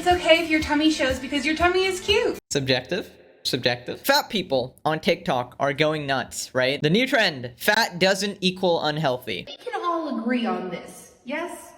it's okay if your tummy shows because your tummy is cute. Subjective. Fat people on TikTok are going nuts, right? The new trend, fat doesn't equal unhealthy. We can all agree on this, yes?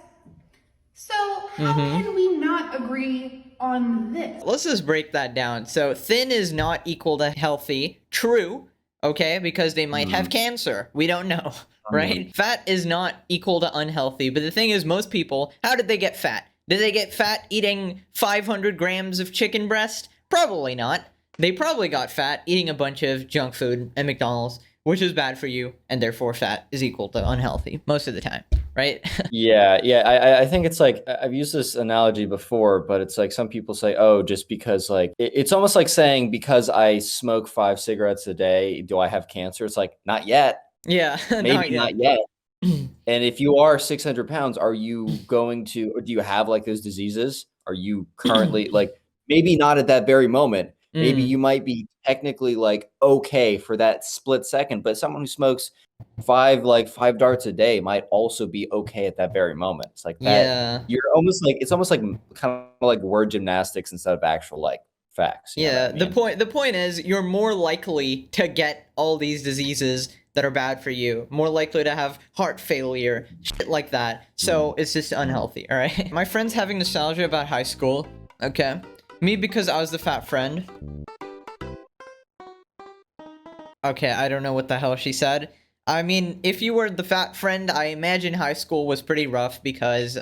So how can we not agree on this? Let's just break that down. So thin is not equal to healthy. True. Okay, because they might have cancer. We don't know, right? Fat is not equal to unhealthy. But the thing is, most people, how did they get fat? Did they get fat eating 500 grams of chicken breast? Probably not. They probably got fat eating a bunch of junk food at McDonald's, which is bad for you, and therefore fat is equal to unhealthy most of the time, right? I think it's like, I've used this analogy before, but it's like some people say, oh, just because like, it's almost like saying because I smoke 5 cigarettes a day, do I have cancer? It's like, not yet. Yeah, Maybe not yet. And if you are 600 pounds, are you going to, or do you have like those diseases? Are you currently like, maybe not at that very moment. Maybe you might be technically like okay for that split second, but someone who smokes 5 darts a day might also be okay at that very moment. It's like that. Yeah. You're almost like, it's almost like kind of like word gymnastics instead of actual like facts. You know Yeah, what I mean? the point is you're more likely to get all these diseases that are bad for you, more likely to have heart failure, shit like that. So it's just unhealthy, all right? My friend's having nostalgia about high school, okay? Me because I was the fat friend. Okay, I don't know what the hell she said. I mean, if you were the fat friend, I imagine high school was pretty rough because,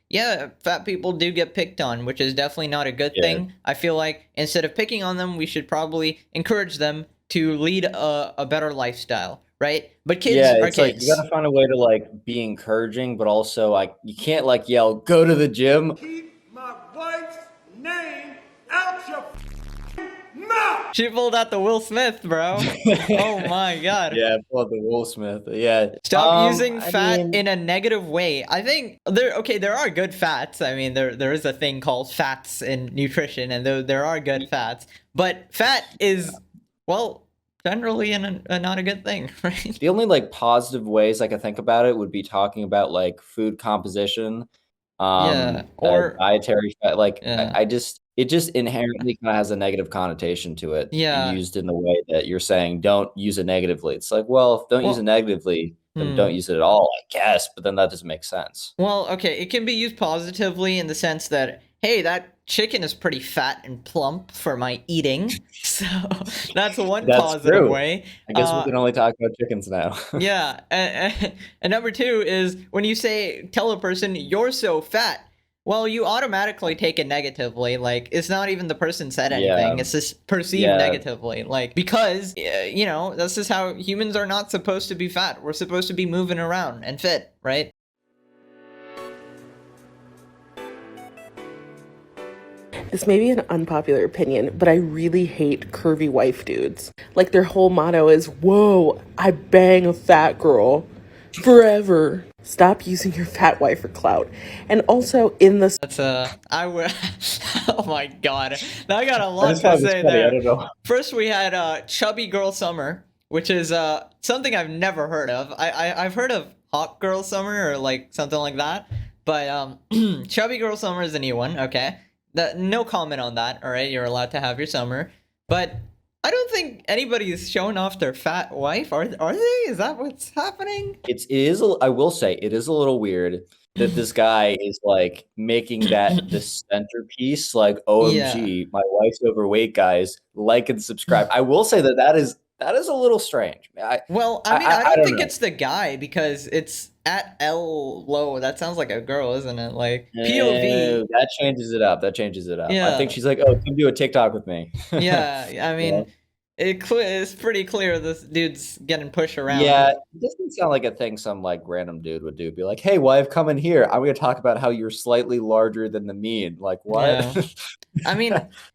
yeah, fat people do get picked on, which is definitely not a good thing. I feel like instead of picking on them, we should probably encourage them to lead a better lifestyle, right? But kids are it's like kids. you gotta find a way to like be encouraging, but also like you can't like yell, go to the gym. Keep my wife's name out your mouth. She pulled out the Will Smith, bro. Oh my god. Yeah, pull the Will Smith. Yeah. Stop using I fat mean, in a negative way. I think there are good fats. I mean, there is a thing called fats in nutrition, and there are good fats. But fat is, well, generally not a good thing, right? the only like positive ways I can think about it would be talking about like food composition, Yeah, or dietary fat. Like yeah. it just inherently kind of has a negative connotation to it. Yeah. Used in the way that you're saying, don't use it negatively. It's like, well, if don't use Well, it negatively, then don't use it at all, I guess. But then that doesn't make sense. Well, okay, it can be used positively in the sense that, hey, that chicken is pretty fat and plump for my eating. So that's one That's positive true. way. I guess we can only talk about chickens now. Yeah, and number two is when you tell a person you're so fat, well, you automatically take it negatively. Like it's not even the person said anything; Yeah. it's just perceived Yeah. negatively. Like because you know this is how humans are not supposed to be fat. We're supposed to be moving around and fit, right? This may be an unpopular opinion, but I really hate curvy wife dudes. Like their whole motto is, whoa, I bang a fat girl forever. Stop using your fat wife for clout. And also in the That's I would. Oh my god, now I got a I lot just to found this say funny. I there. don't know. First, we had Chubby Girl Summer, which is something I've never heard of. I've heard of Hot Girl Summer or like something like that, but Chubby Girl Summer is the new one. Okay, no comment on that. All right, you're allowed to have your summer, but I don't think anybody's showing off their fat wife. Are they? Is that what's happening? It is. I will say it is a little weird that this guy is like making that the centerpiece. Like, OMG, my wife's overweight, guys. Like and subscribe. I will say that is a little strange. Well, I mean, I don't think know. it's the guy because it's at L Low. That sounds like a girl, isn't it? Like POV. That changes it up. I Yeah. think she's like, oh, come do a TikTok with me. Yeah, I mean, it's pretty clear this dude's getting pushed around. Yeah, it doesn't sound like a thing some like random dude would do. Be like, hey, wife, come in here. I'm going to talk about how you're slightly larger than the mean. Like, what? Yeah. I mean,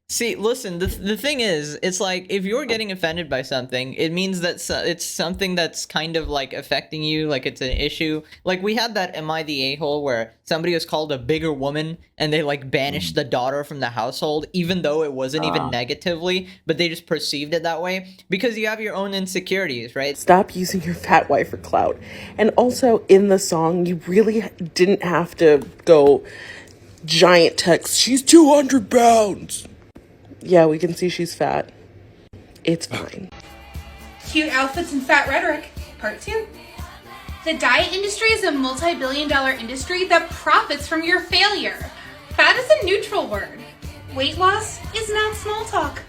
see, listen, the thing is, it's like if you're getting offended by something, it means that it's something that's kind of like affecting you, like it's an issue. Like we had that Am I the A-hole where somebody was called a bigger woman and they like banished the daughter from the household, even though it wasn't even negatively, but they just perceived it that way because you have your own insecurities, right? stop using your fat wife for clout. And also in the song, you really didn't have to go giant text, she's 200 pounds. Yeah, we can see she's fat. It's fine. Cute outfits and fat rhetoric, part 2. The diet industry is a multi-billion-dollar industry that profits from your failure. Fat is a neutral word. Weight loss is not small talk.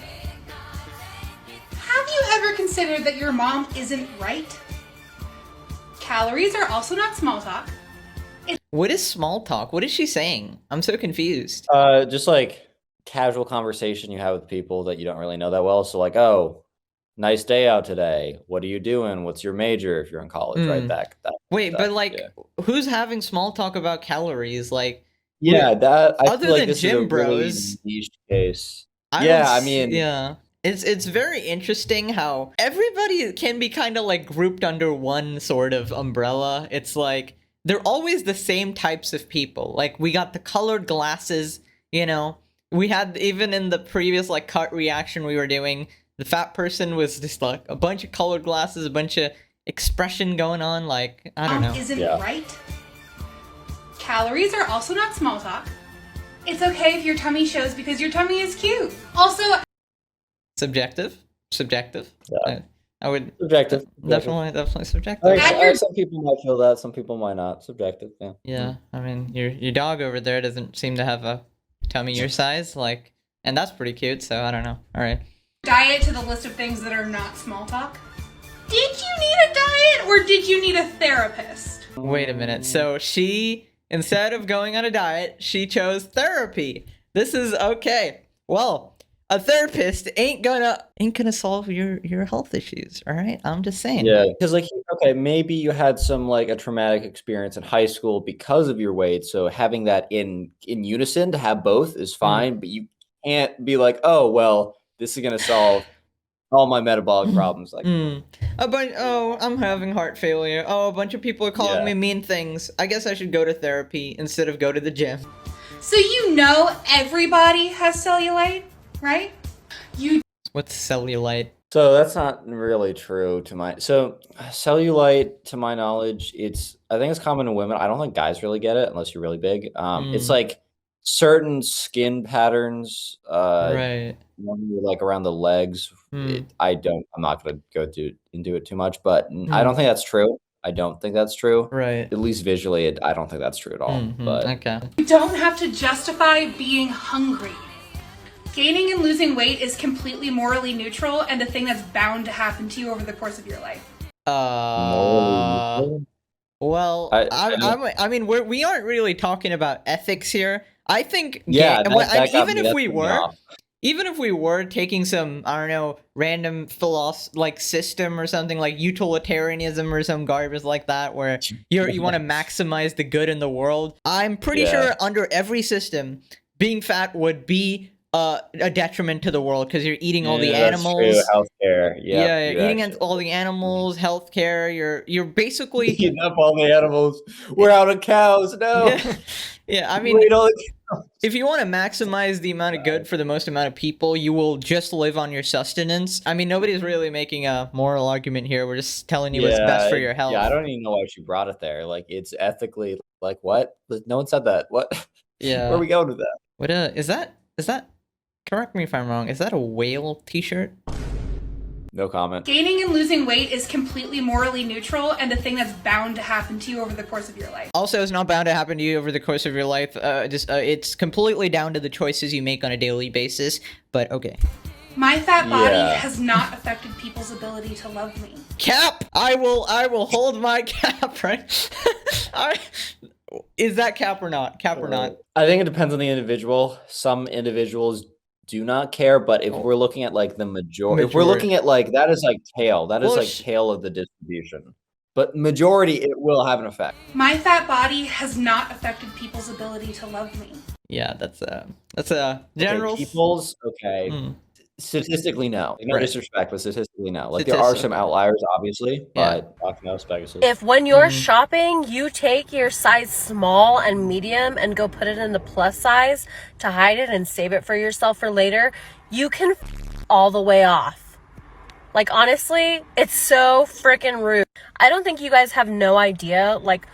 Have you ever considered that your mom isn't right? Calories are also not small talk. What is small talk? What is she saying? I'm so confused. Just like casual conversation you have with people that you don't really know that well. So like, oh, nice day out today. What are you doing? What's your major if you're in college? Right, that Wait, stuff, but like, yeah. who's having small talk about calories? Like, Yeah, that I Other feel like than this gym is a really bros, niche case. I Yeah, don't I s- mean- yeah. It's very interesting how everybody can be kind of like grouped under one sort of umbrella. It's like they're always the same types of people. Like we got the colored glasses, you know. We had even in the previous like cut reaction we were doing, the fat person was just like a bunch of colored glasses, a bunch of expression going on. Like I don't know. Isn't Yeah. right. Calories are also not small talk. It's okay if your tummy shows because your tummy is cute. Also, Subjective. Yeah. I would Subjective. definitely subjective. Like, Add your- some people might feel that, some people might not. Subjective, yeah. Yeah, I mean, your dog over there doesn't seem to have a tummy your size, like, and that's pretty cute. So I don't know. All right. diet to the list of things that are not small talk. Did you need a diet or did you need a therapist? Wait a minute. So she, instead of going on a diet, she chose therapy. This is okay. Well, a therapist ain't gonna solve your health issues. All right. I'm just saying. Yeah, because like, okay, maybe you had some like a traumatic experience in high school because of your weight. So having that in unison to have both is fine, but you can't be like, oh well, this is gonna solve all my metabolic problems. Like, Oh, I'm having heart failure. Oh, a bunch of people are calling Yeah. me mean things. I guess I should go to therapy instead of go to the gym. So you know everybody has cellulite, right? You What's cellulite? so that's not really true to my. So cellulite, to my knowledge, I think it's common in women. I don't think guys really get it unless you're really big. It's like certain skin patterns. Right. Normally, like around the legs. Hmm. I'm not going to go into it too much, but I don't think that's true. I don't think that's true. Right. At least visually, I don't think that's true at all. Mhm, But okay. don't have to justify being hungry. Gaining and losing weight is completely morally neutral and a thing that's bound to happen to you over the course of your life. Well, I mean, we aren't really talking about ethics here. I think, yeah, well, that got even me- if that we threw me were, off. even if we were taking some, I don't know, random like system or something like utilitarianism or some garbage like that, where you want to maximize the good in the world, I'm pretty Yeah. sure under every system, being fat would be a detriment to the world because you're eating all the Yeah, that's animals. true. Healthcare. Yeah, you you're eating actually- all the animals, healthcare. You're basically Eating up all the animals. We're out of cows. No. yeah, yeah. I mean, Wait, all the- if you want to maximize the amount of good for the most amount of people, you will just live on your sustenance. I mean, nobody's really making a moral argument here. We're just telling you what's best for your health. Yeah, I don't even know why she brought it there. Like, it's ethically like what? No one said that. What? Yeah. Where are we going with that? What is that? Correct me if I'm wrong. Is that a whale t-shirt? No comment. Gaining and losing weight is completely morally neutral and a thing that's bound to happen to you over the course of your life. Also, it's not bound to happen to you over the course of your life. It's completely down to the choices you make on a daily basis. But okay. My fat body Yeah. has not affected people's ability to love me. Cap. I will hold my cap. Right. Is that cap or not? Cap or not? I think it depends on the individual. Some individuals do not care, but if we're looking at like the majority, if we're Majority. looking at like that is like tail, that is Well, like tail of the distribution. But majority, it will have an effect. My fat body has not affected people's ability to love me. Yeah, that's a general. Okay, people's okay. Hmm. Statistically, no. No Right. disrespect, but statistically, no. Like there are some outliers, obviously, Yeah. but Ocnos, Pegasus. If when you're Mhm. shopping, you take your size small and medium and go put it in the plus size to hide it and save it for yourself for later, you can all the way off. Like, honestly, it's so freaking rude. I don't think you guys have no idea, like,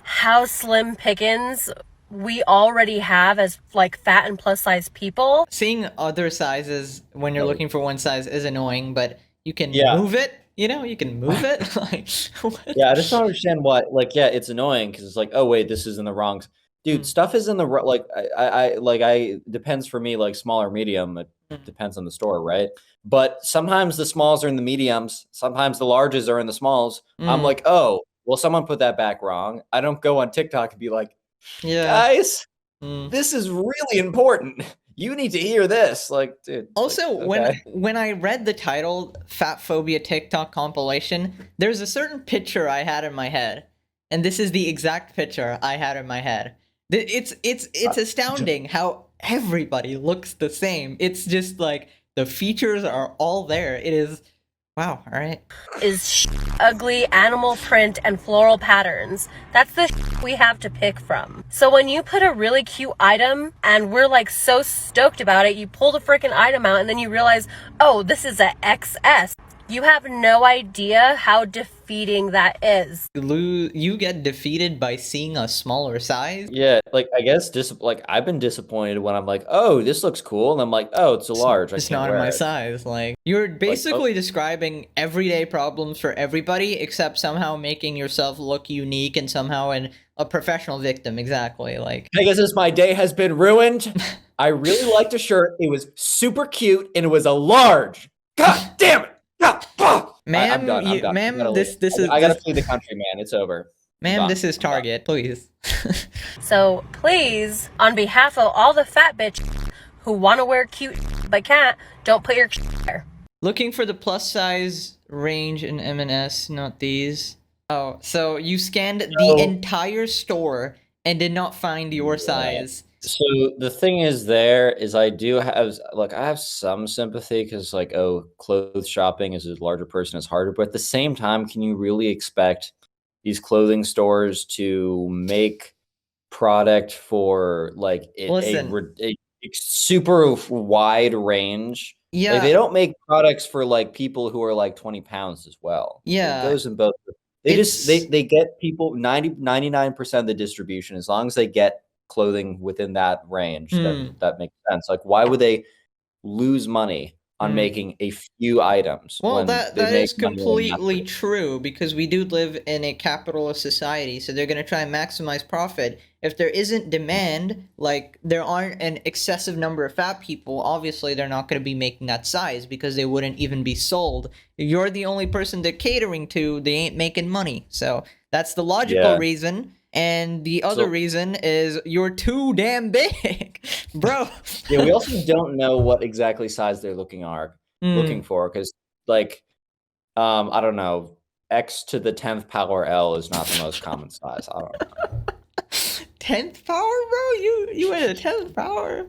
how slim pickings we already have as like fat and plus size people. Seeing other sizes when you're looking for one size is annoying, but you can Yeah. move it. You know, you can move it. Like, what? Yeah, I just don't understand why. Like, yeah, it's annoying because it's like, oh wait, this is in the wrong. Dude, stuff is in the like. I depends for me. Like small or medium, it depends on the store, right? But sometimes the smalls are in the mediums. Sometimes the larges are in the smalls. I'm like, oh, well, someone put that back wrong. I don't go on TikTok and be like, Yeah. guys, Mm. this is really important. You need to hear this. Like, dude. Also, like, okay. when I read the title "Fat Phobia TikTok Compilation," there's a certain picture I had in my head, and this is the exact picture I had in my head. It's astounding how everybody looks the same. It's just like the features are all there. It is wow. All right. Is ugly animal print and floral patterns. That's the we have to pick from. So when you put a really cute item and we're like so stoked about it, you pull the freaking item out and then you realize, oh, this is a XS. You have no idea how defeating that is. You get defeated by seeing a smaller size. Yeah, like I guess like I've been disappointed when I'm like, oh, this looks cool, and I'm like, oh, it's a large. It's I can't not in wear my it. size. Like you're basically describing everyday problems for everybody, except somehow making yourself look unique and somehow a professional victim. Exactly. Like I guess as my day has been ruined, I really liked a shirt. It was super cute, and it was a large. God damn it! God, ma'am, I'm done. I'm done. ma'am, I gotta this leave. is I gotta flee the country, man. It's over. ma'am, done. this is I'm done. Target, please. So please, on behalf of all the fat bitch who want to wear cute but can't, don't put your there. Looking for the plus size range in M&S, not these. Oh, so you scanned the entire store and did not find your size. So the thing is, I do have like I have some sympathy because like clothes shopping as a larger person is harder, but at the same time, can you really expect these clothing stores to make product for like a super wide range? Yeah. Like, they don't make products for like people who are like 20 pounds as well. Yeah. It goes in both. They get people 99% of the distribution as long as they get clothing within that range. That makes sense. Like, why would they lose money on making a few items? Well, when that they make is money on completely nothing? true because we do live in a capitalist society, so they're going to try and maximize profit. If there isn't demand, like there aren't an excessive number of fat people, obviously they're not going to be making that size because they wouldn't even be sold. If you're the only person they're catering to, they ain't making money. So that's the logical reason. And the other reason is you're too damn big, bro. Yeah, we also don't know what exactly size they're looking for because, like, I don't know, X to the 10th power L is not the most common size. I don't know. 10th power, bro? You at a 10th power?